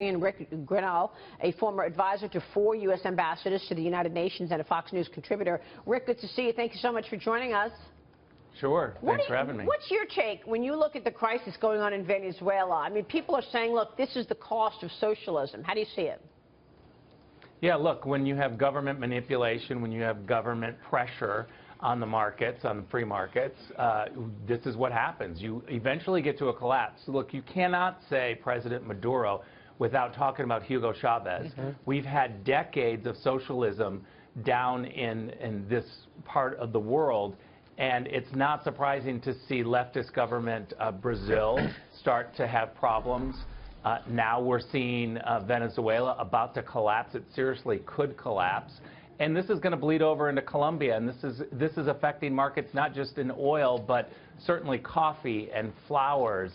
And Richard Grenell, a former advisor to 4 U.S. ambassadors to the United Nations and a Fox News contributor. Rick, good to see you. Thank you so much for joining us. Sure. Thanks for having me. What's your take when you look at the crisis going on in Venezuela? I mean, people are saying, look, this is the cost of socialism. How do you see it? Yeah, look, when you have government manipulation, when you have government pressure on the markets, on the free markets, this is what happens. You eventually get to a collapse. Look, you cannot say President Maduro without talking about Hugo Chavez. We've had decades of socialism down in this part of the world, and it's not surprising to see leftist government Brazil start to have problems. Now we're seeing Venezuela about to collapse. It seriously could collapse. And this is going to bleed over into Colombia, and this is affecting markets not just in oil, but certainly coffee and flowers,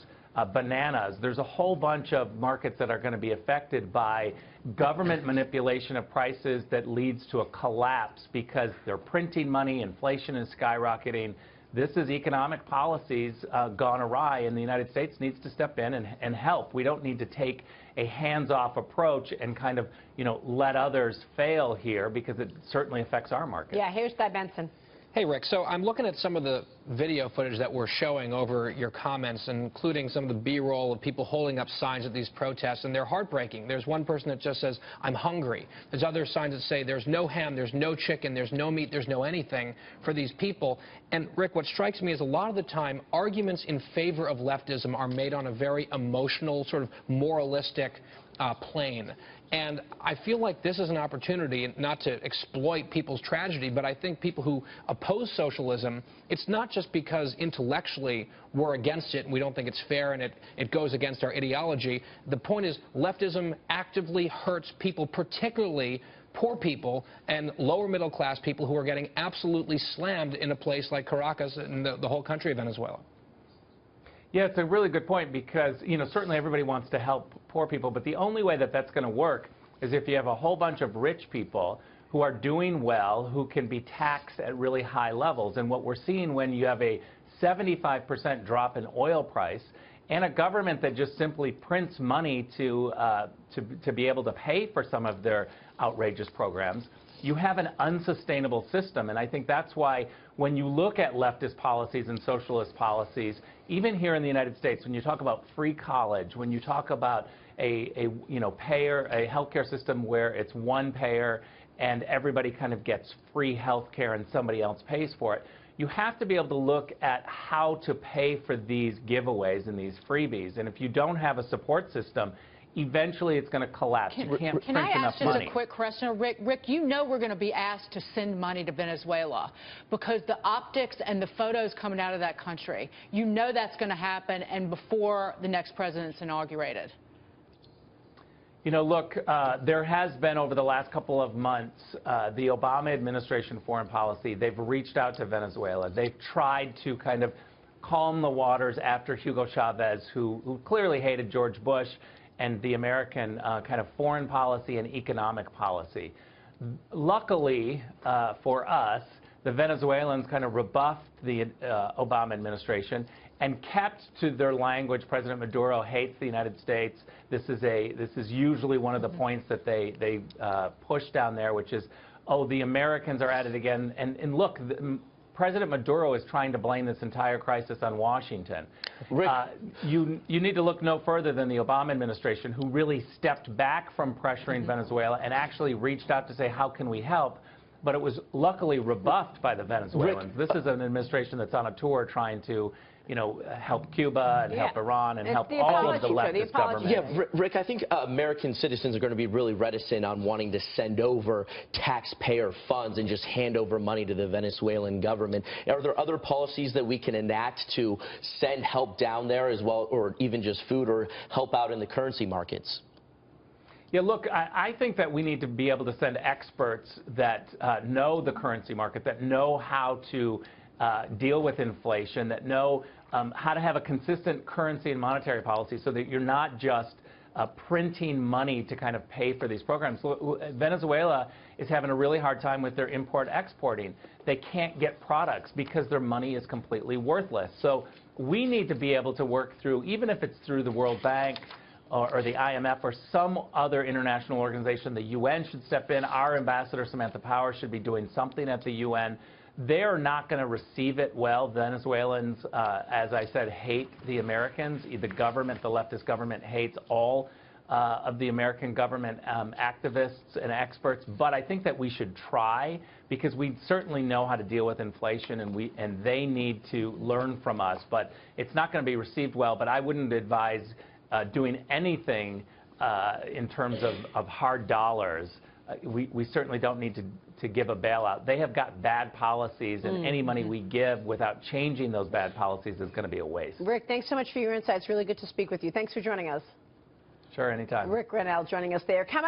bananas. There's a whole bunch of markets that are going to be affected by government manipulation of prices that leads to a collapse because they're printing money, inflation is skyrocketing. This is economic policies gone awry, and the United States needs to step in and help. We don't need to take a hands-off approach and kind of, let others fail here, because it certainly affects our market. Yeah, here's Di Benson. Hey, Rick, so I'm looking at some of the video footage that we're showing over your comments, including some of the B-roll of people holding up signs at these protests, and they're heartbreaking. There's one person that just says, I'm hungry. There's other signs that say there's no ham, there's no chicken, there's no meat, there's no anything for these people. And, Rick, what strikes me is a lot of the time, arguments in favor of leftism are made on a very emotional, sort of moralistic plane. And I feel like this is an opportunity not to exploit people's tragedy, but I think people who oppose socialism, it's not just because intellectually we're against it and we don't think it's fair and it goes against our ideology. The point is leftism actively hurts people, particularly poor people and lower middle class people who are getting absolutely slammed in a place like Caracas and the whole country of Venezuela. Yeah, it's a really good point because, certainly everybody wants to help poor people, but the only way that that's going to work is if you have a whole bunch of rich people who are doing well, who can be taxed at really high levels. And what we're seeing when you have a 75% drop in oil price and a government that just simply prints money to be able to pay for some of their outrageous programs, you have an unsustainable system. And I think that's why when you look at leftist policies and socialist policies, even here in the United States, when you talk about free college, when you talk about a healthcare system where it's one payer and everybody kind of gets free healthcare and somebody else pays for it, you have to be able to look at how to pay for these giveaways and these freebies. And if you don't have a support system, eventually it's going to collapse. You can't print enough money. Can I ask just a quick question? Rick, we're going to be asked to send money to Venezuela because the optics and the photos coming out of that country, that's going to happen and before the next president's inaugurated. Look, there has been over the last couple of months, the Obama administration foreign policy, they've reached out to Venezuela. They've tried to kind of calm the waters after Hugo Chavez, who clearly hated George Bush and the American kind of foreign policy and economic policy. Luckily for us, the Venezuelans kind of rebuffed the Obama administration and kept to their language. President Maduro hates the United States. This is usually one of the points that they push down there, which is, oh, the Americans are at it again. And look, President Maduro is trying to blame this entire crisis on Washington. Rick, you need to look no further than the Obama administration, who really stepped back from pressuring Venezuela and actually reached out to say, how can we help? But it was luckily rebuffed by the Venezuelans. This is an administration that's on a tour trying to help Cuba and help Iran and help all of the leftist governments. Yeah, Rick, I think American citizens are going to be really reticent on wanting to send over taxpayer funds and just hand over money to the Venezuelan government. Are there other policies that we can enact to send help down there as well, or even just food, or help out in the currency markets? Yeah, look, I think that we need to be able to send experts that know the currency market, that know how to deal with inflation, that know how to have a consistent currency and monetary policy so that you're not just printing money to kind of pay for these programs. Venezuela is having a really hard time with their import-exporting. They can't get products because their money is completely worthless. So we need to be able to work through, even if it's through the World Bank or the IMF or some other international organization. The UN should step in. Our ambassador, Samantha Power, should be doing something at the UN. They're not going to receive it well. Venezuelans, as I said, hate the Americans. The government, the leftist government, hates all of the American government activists and experts. But I think that we should try, because we certainly know how to deal with inflation, and they need to learn from us. But it's not going to be received well. But I wouldn't advise doing anything in terms of hard dollars. We certainly don't need to give a bailout. They have got bad policies, and any money we give without changing those bad policies is going to be a waste. Rick, thanks so much for your insights. Really good to speak with you. Thanks for joining us. Sure, anytime. Rick Grenell joining us there.